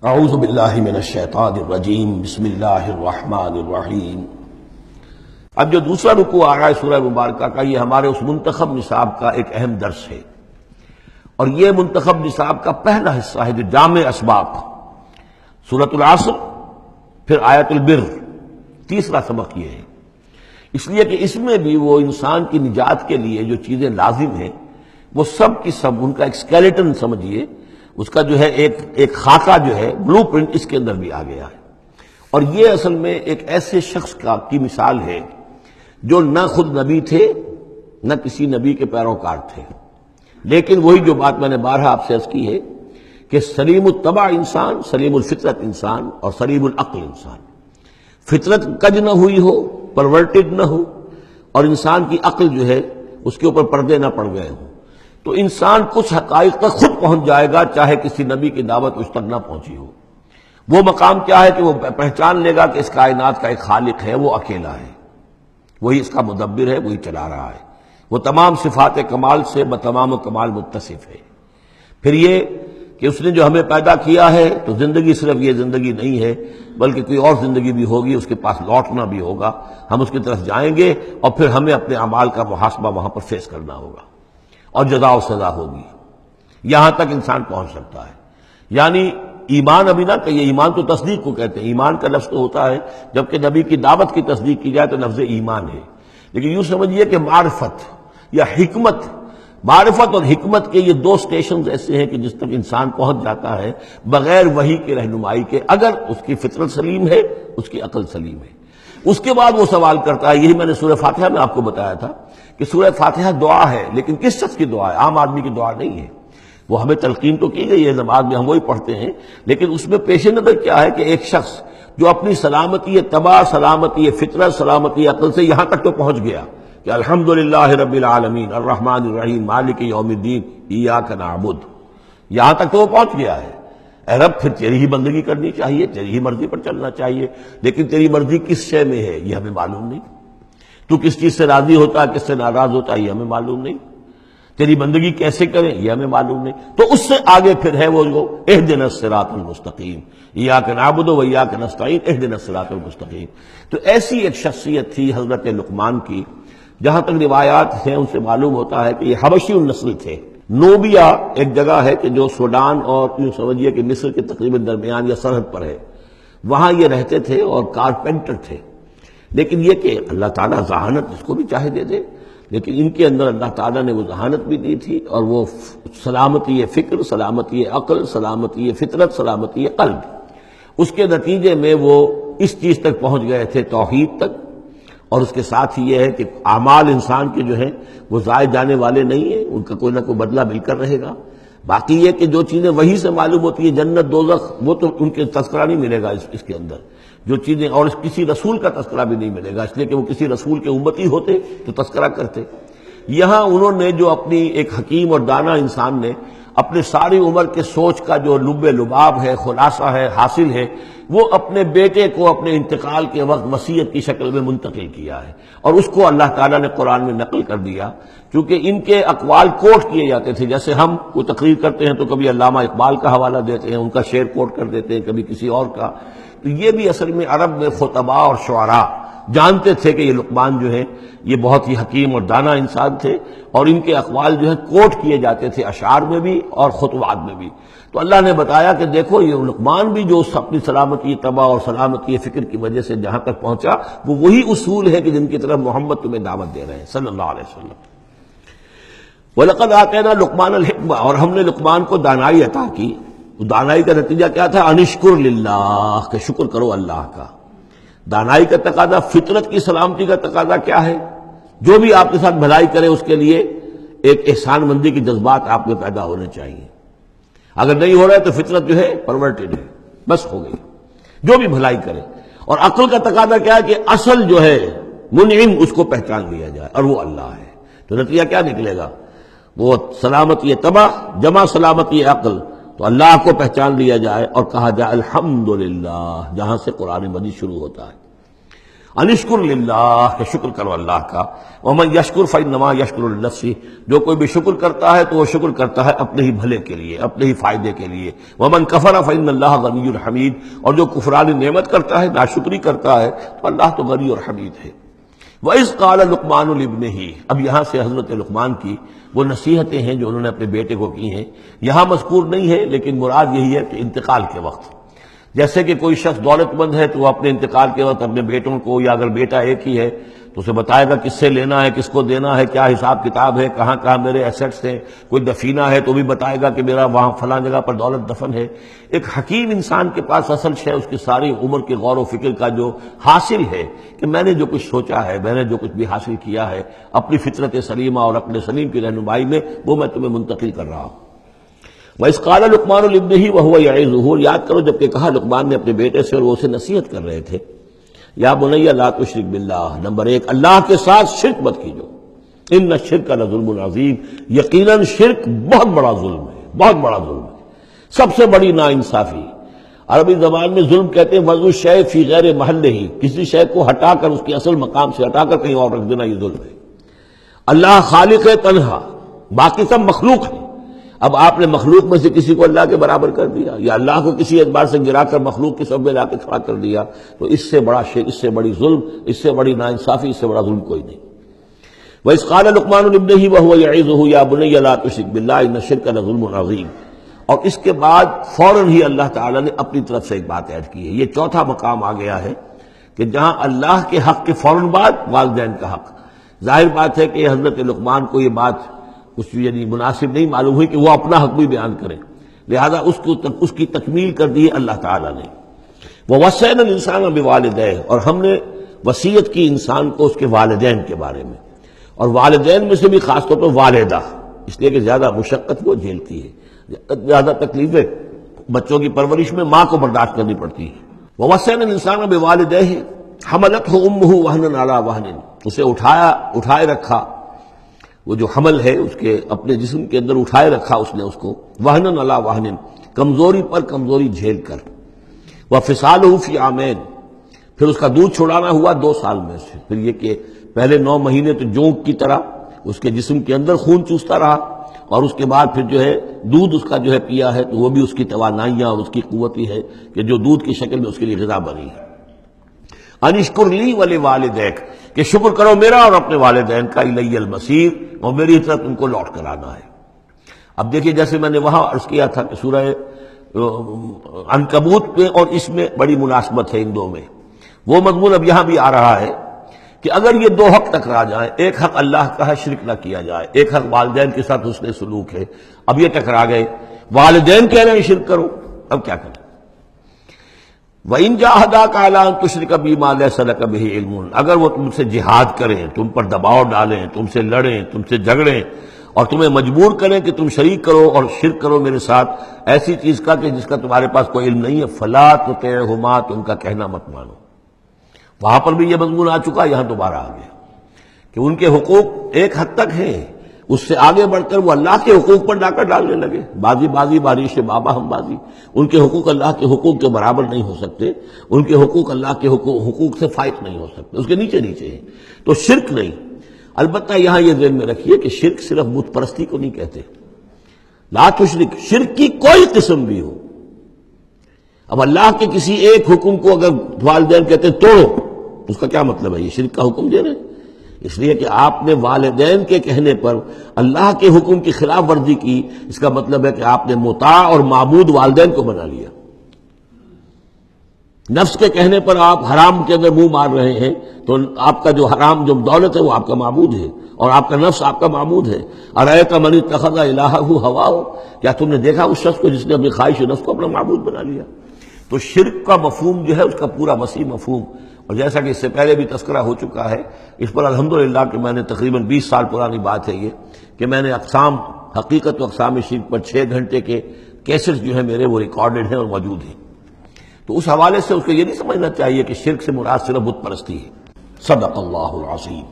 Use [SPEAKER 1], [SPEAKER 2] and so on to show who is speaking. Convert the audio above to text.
[SPEAKER 1] اعوذ باللہ من الشیطان الرجیم بسم اللہ الرحمن الرحیم۔ اب جو دوسرا رکوع آ رہا ہے سورہ مبارکہ کا، یہ ہمارے اس منتخب نصاب کا ایک اہم درس ہے، اور یہ منتخب نصاب کا پہلا حصہ ہے جو جامع اسباق، سورۃ العصر پھر آیت البر، تیسرا سبق یہ ہے، اس لیے کہ اس میں بھی وہ انسان کی نجات کے لیے جو چیزیں لازم ہیں وہ سب کی سب ان کا ایک اسکیلیٹن سمجھیے، اس کا جو ہے ایک خاکہ جو ہے، بلو پرنٹ اس کے اندر بھی آ گیا ہے۔ اور یہ اصل میں ایک ایسے شخص کی مثال ہے جو نہ خود نبی تھے نہ کسی نبی کے پیروکار تھے، لیکن وہی جو بات میں نے بارہا آپ سے عرض کی ہے کہ سلیم الطبع انسان، سلیم الفطرت انسان اور سلیم العقل انسان، فطرت کج نہ ہوئی ہو، پرورٹڈ نہ ہو، اور انسان کی عقل جو ہے اس کے اوپر پردے نہ پڑ گئے ہوں، تو انسان کچھ حقائق تک خود پہنچ جائے گا چاہے کسی نبی کی دعوت اس تک نہ پہنچی ہو۔ وہ مقام کیا ہے کہ وہ پہچان لے گا کہ اس کائنات کا ایک خالق ہے، وہ اکیلا ہے، وہی اس کا مدبر ہے، وہی چلا رہا ہے، وہ تمام صفات کمال سے بتمام کمال متصف ہے۔ پھر یہ کہ اس نے جو ہمیں پیدا کیا ہے تو زندگی صرف یہ زندگی نہیں ہے بلکہ کوئی اور زندگی بھی ہوگی، اس کے پاس لوٹنا بھی ہوگا، ہم اس کی طرف جائیں گے اور پھر ہمیں اپنے اعمال کا محاسبہ وہاں پر فیس کرنا ہوگا اور جزا و سزا ہوگی۔ یہاں تک انسان پہنچ سکتا ہے، یعنی ایمان ابھی نہ کہیے، ایمان تو تصدیق کو کہتے ہیں، ایمان کا لفظ تو ہوتا ہے جبکہ نبی کی دعوت کی تصدیق کی جائے تو لفظ ایمان ہے، لیکن یوں سمجھیے کہ معرفت یا حکمت، معرفت اور حکمت کے یہ دو سٹیشنز ایسے ہیں کہ جس تک انسان پہنچ جاتا ہے بغیر وحی کے رہنمائی کے، اگر اس کی فطرت سلیم ہے، اس کی عقل سلیم ہے۔ اس کے بعد وہ سوال کرتا ہے، یہی میں نے سورہ فاتحہ میں آپ کو بتایا تھا کہ سورہ فاتحہ دعا ہے، لیکن کس شخص کی دعا ہے؟ عام آدمی کی دعا نہیں ہے، وہ ہمیں تلقین تو کی گئی ہے، نماز میں ہم وہی پڑھتے ہیں، لیکن اس میں پیش نظر کیا ہے کہ ایک شخص جو اپنی سلامتی طبع، سلامتی فطرت، سلامتی عقل سے یہاں تک تو پہنچ گیا کہ الحمدللہ رب العالمین الرحمن الرحیم مالک یوم الدین ایاک نعبد، یہاں تک تو وہ پہنچ گیا ہے۔ اے رب، پھر تیری ہی بندگی کرنی چاہیے، تیری ہی مرضی پر چلنا چاہیے، لیکن تیری مرضی کس شے میں ہے یہ ہمیں معلوم نہیں، تو کس چیز سے راضی ہوتا ہے، کس سے ناراض ہوتا ہے یہ ہمیں معلوم نہیں، تیری بندگی کیسے کریں یہ ہمیں معلوم نہیں، تو اس سے آگے پھر ہے وہ جو اہدنا الصراط المستقیم ایاک نعبد و ایاک نستعین اہدنا الصراط المستقیم۔ تو ایسی ایک شخصیت تھی حضرت لقمان کی، جہاں تک روایات ہیں ان سے معلوم ہوتا ہے کہ یہ حبشی النسل تھے۔ نوبیا ایک جگہ ہے کہ جو سوڈان اور یوں سمجھیے کہ مصر کے تقریباً درمیان یا سرحد پر ہے، وہاں یہ رہتے تھے اور کارپینٹر تھے، لیکن یہ کہ اللہ تعالیٰ ذہانت جس کو بھی چاہے دے دے، لیکن ان کے اندر اللہ تعالیٰ نے وہ ذہانت بھی دی تھی، اور وہ سلامتی فکر، سلامتی عقل، سلامتی فطرت، سلامتی قلب، اس کے نتیجے میں وہ اس چیز تک پہنچ گئے تھے، توحید تک، اور اس کے ساتھ ہی یہ ہے کہ اعمال انسان کے جو ہیں وہ ضائع جانے والے نہیں ہیں، ان کا کوئی نہ کوئی بدلہ مل کر رہے گا۔ باقی یہ کہ جو چیزیں وہی سے معلوم ہوتی ہیں، جنت دوزخ، وہ تو ان کے تذکرہ نہیں ملے گا اس کے اندر، جو چیزیں، اور کسی رسول کا تذکرہ بھی نہیں ملے گا، اس لیے کہ وہ کسی رسول کے امتی ہوتے تو تذکرہ کرتے۔ یہاں انہوں نے جو اپنی ایک حکیم اور دانا انسان نے اپنے ساری عمر کے سوچ کا جو لب لباب ہے، خلاصہ ہے، حاصل ہے، وہ اپنے بیٹے کو اپنے انتقال کے وقت وصیت کی شکل میں منتقل کیا ہے، اور اس کو اللہ تعالیٰ نے قرآن میں نقل کر دیا، کیونکہ ان کے اقوال کوٹ کیے جاتے تھے، جیسے ہم کوئی تقریر کرتے ہیں تو کبھی علامہ اقبال کا حوالہ دیتے ہیں، ان کا شعر کوٹ کر دیتے ہیں، کبھی کسی اور کا، تو یہ بھی اصل میں عرب میں خطباء اور شعراء جانتے تھے کہ یہ لقمان جو ہے یہ بہت ہی حکیم اور دانا انسان تھے، اور ان کے اقوال جو ہے کوٹ کیے جاتے تھے اشعار میں بھی اور خطبات میں بھی۔ تو اللہ نے بتایا کہ دیکھو یہ لقمان بھی جو اپنی سلامتی طبع اور سلامتی فکر کی وجہ سے جہاں تک پہنچا، وہ وہی اصول ہے کہ جن کی طرف محمد تمہیں دعوت دے رہے ہیں صلی اللہ علیہ وسلم۔ وَلَقَدْ آتَيْنَا لُقْمَانَ الْحِكْمَةَ، اور ہم نے لقمان کو دانائی عطا کی۔ دانائی کا نتیجہ کیا تھا؟ انشکر للہ، کہ شکر کرو اللہ کا۔ دانائی کا تقاضا، فطرت کی سلامتی کا تقاضا کیا ہے؟ جو بھی آپ کے ساتھ بھلائی کرے اس کے لیے ایک احسان مندی کے جذبات آپ میں پیدا ہونے چاہیے، اگر نہیں ہو رہا ہے تو فطرت جو ہے پرورٹڈ ہے، بس ہو گئی، جو بھی بھلائی کرے۔ اور عقل کا تقاضا کیا ہے کہ اصل جو ہے منعم اس کو پہچان لیا جائے، اور وہ اللہ ہے۔ تو نتیجہ کیا نکلے گا؟ وہ سلامتی طبع جمع سلامتی عقل، تو اللہ کو پہچان لیا جائے اور کہا جائے الحمدللہ، جہاں سے قرآن مجید شروع ہوتا ہے۔ انشکر للہ، کہ شکر کرو اللہ کا، ومن یشکر فانما یشکر لنفسہ، جو کوئی بھی شکر کرتا ہے تو وہ شکر کرتا ہے اپنے ہی بھلے کے لیے، اپنے ہی فائدے کے لیے، ومن کفر فان اللہ غنی حمید، اور جو کفران نعمت کرتا ہے، ناشکری کرتا ہے، تو اللہ تو غنی اور حمید ہے۔ وَإِذْ قَالَ لُقْمَانُ لِابْنِهِ، اب یہاں سے حضرت لقمان کی وہ نصیحتیں ہیں جو انہوں نے اپنے بیٹے کو کی ہیں، یہاں مذکور نہیں ہے، لیکن مراد یہی ہے کہ انتقال کے وقت، جیسے کہ کوئی شخص دولت مند ہے تو وہ اپنے انتقال کے وقت اپنے بیٹوں کو، یا اگر بیٹا ایک ہی ہے تو اسے بتائے گا کس سے لینا ہے، کس کو دینا ہے، کیا حساب کتاب ہے، کہاں کہاں میرے ایسیٹس ہیں، کوئی دفینہ ہے تو بھی بتائے گا کہ میرا وہاں فلاں جگہ پر دولت دفن ہے۔ ایک حکیم انسان کے پاس اصل شے اس کی ساری عمر کے غور و فکر کا جو حاصل ہے کہ میں نے جو کچھ سوچا ہے، میں نے جو کچھ بھی حاصل کیا ہے اپنی فطرت سلیمہ اور عقل سلیم کی رہنمائی میں، وہ میں تمہیں منتقل کر رہا ہوں۔ وَإِذْ قَالَ لُقْمَانُ لِابْنِهِ وَهُوَ يَعِظُهُ، یاد کرو جب کہ کہا لقمان نے اپنے بیٹے سے اور وہ اسے نصیحت کر رہے تھے، یا بنی لا تشرک باللہ، نمبر 1 اللہ کے ساتھ شرک مت کیجو، ان الشرک لظلم عظیم، یقیناً شرک بہت بڑا ظلم ہے، بہت بڑا ظلم ہے، سب سے بڑی ناانصافی۔ عربی زبان میں ظلم کہتے ہیں وضع الشیء فی غیر محلہ، کسی شے کو ہٹا کر اس کے اصل مقام سے ہٹا کر کہیں اور رکھ دینا، یہ ظلم ہے۔ اللہ خالق ہے تنہا، باقی سب مخلوق ہے، اب آپ نے مخلوق میں سے کسی کو اللہ کے برابر کر دیا، یا اللہ کو کسی اعتبار سے گرا کر مخلوق کی صف میں لا کے کھڑا کر دیا، تو اس سے بڑا شرک، اس سے بڑی ظلم، اس سے بڑی ناانصافی، اس سے بڑا ظلم کوئی نہیں۔ وَإِذْ قَالَ لُقْمَانُ لِابْنِهِ وَهُوَ يَعِظُهُ يَا بُنَيَّ لَا تُشْرِكْ بِاللَّهِ إِنَّ الشِّرْكَ لَظُلْمٌ عَظِيمٌ، اور اس کے بعد فوراً ہی اللہ تعالیٰ نے اپنی طرف سے ایک بات ایڈ کی ہے۔ یہ چوتھا مقام آ گیا ہے کہ جہاں اللہ کے حق کے فوراً بعد والدین کا حق۔ ظاہر بات ہے کہ حضرت لقمان کو یہ بات کچھ یعنی مناسب نہیں معلوم ہوئی کہ وہ اپنا حق بھی بیان کریں، لہذا اس کی تکمیل کر دی اللہ تعالیٰ نے۔ وَوَصَّيْنَا الْإِنسَانَ بِوَالِدَيْهِ، اور ہم نے وصیت کی انسان کو اس کے والدین کے بارے میں، اور والدین میں سے بھی خاص طور پر والدہ، اس لیے کہ زیادہ مشقت وہ جھیلتی ہے، زیادہ تکلیفیں بچوں کی پرورش میں ماں کو برداشت کرنی پڑتی ہے۔ وَوَصَّيْنَا الْإِنسَانَ بِوَالِدَيْهِ حَمَلَتْهُ أُمُّهُ وَهْنًا عَلَى وَهْنٍ، اسے اٹھائے رکھا، وہ جو حمل ہے اس کے اپنے جسم کے اندر اٹھائے رکھا اس نے اس کو، وہنن علی وہنن، کمزوری پر کمزوری جھیل کر، وفصالہ فی عامین، پھر اس کا دودھ چھڑانا ہوا 2 سال میں سے، پھر یہ کہ پہلے 9 مہینے تو جونک کی طرح اس کے جسم کے اندر خون چوستا رہا، اور اس کے بعد پھر جو ہے دودھ اس کا جو ہے پیا ہے، تو وہ بھی اس کی توانائیاں اور اس کی قوت ہی ہے کہ جو دودھ کی شکل میں اس کے لیے غذا بنی ہے۔ انشکر لی ولوالدیک، کہ شکر کرو میرا اور اپنے والدین کا، الی المصیر، اور میری طرف تم کو لوٹ کر آنا ہے۔ اب دیکھیے جیسے میں نے وہاں عرض کیا تھا کہ سورہ عنکبوت میں اور اس میں بڑی مناسبت ہے ان دو میں، وہ مضمون اب یہاں بھی آ رہا ہے کہ اگر یہ 2 حق ٹکرا جائیں، ایک حق اللہ کا ہے شرک نہ کیا جائے، ایک حق والدین کے ساتھ حسن سلوک ہے، اب یہ ٹکرا گئے، والدین کہہ رہے ہیں شرک کرو، اب کیا کریں؟ وَإِن جَاهَدَاكَ عَلَىٰ أَن تُشْرِكَ بِي مَا لَيْسَ لَكَ بِهِ عِلْمٌ، اگر وہ تم سے جہاد کریں، تم پر دباؤ ڈالیں، تم سے لڑیں، تم سے جھگڑیں، اور تمہیں مجبور کریں کہ تم شریک کرو اور شرک کرو میرے ساتھ ایسی چیز کا کہ جس کا تمہارے پاس کوئی علم نہیں ہے، فَلَا تُطِعْهُمَا، تم کا کہنا مت مانو۔ وہاں پر بھی یہ مضمون آ چکا، یہاں دوبارہ آ گیا کہ ان کے حقوق ایک حد تک ہیں، اس سے آگے بڑھ کر وہ اللہ کے حقوق پر ڈاکہ ڈالنے لگے، بازی بازی بارش بابا ہم بازی، ان کے حقوق اللہ کے حقوق کے برابر نہیں ہو سکتے، ان کے حقوق اللہ کے حقوق سے فائق نہیں ہو سکتے، اس کے نیچے نیچے ہیں، تو شرک نہیں۔ البتہ یہاں یہ ذہن میں رکھیے کہ شرک صرف بت پرستی کو نہیں کہتے، لا تشرک، شرک کی کوئی قسم بھی ہو۔ اب اللہ کے کسی ایک حکم کو اگر والدین کہتے ہیں توڑو، اس کا کیا مطلب ہے؟ یہ شرک کا حکم دے رہے ہیں، اس لیے کہ آپ نے والدین کے کہنے پر اللہ کے حکم کی خلاف ورزی کی، اس کا مطلب ہے کہ آپ نے مطاع اور معبود والدین کو بنا لیا۔ نفس کے کہنے پر آپ حرام کے اندر منہ مار رہے ہیں تو آپ کا جو حرام جو دولت ہے وہ آپ کا معبود ہے، اور آپ کا نفس آپ کا معبود ہے۔ ارأیت من اتخذ الہہ ہواہ، کیا تم نے دیکھا اس شخص کو جس نے اپنی خواہش نفس کو اپنا معبود بنا لیا؟ تو شرک کا مفہوم جو ہے اس کا پورا وسیع مفہوم، اور جیسا کہ اس سے پہلے بھی تذکرہ ہو چکا ہے، اس پر الحمدللہ کہ میں نے تقریباً 20 سال پرانی بات ہے یہ کہ میں نے اقسام حقیقت و اقسام شرک پر 6 گھنٹے کے کیسٹس جو ہیں میرے وہ ریکارڈڈ ہیں اور موجود ہیں، تو اس حوالے سے اس کو یہ نہیں سمجھنا چاہیے کہ شرک سے مراد صرف بت پرستی ہے۔ صدق اللہ العظیم۔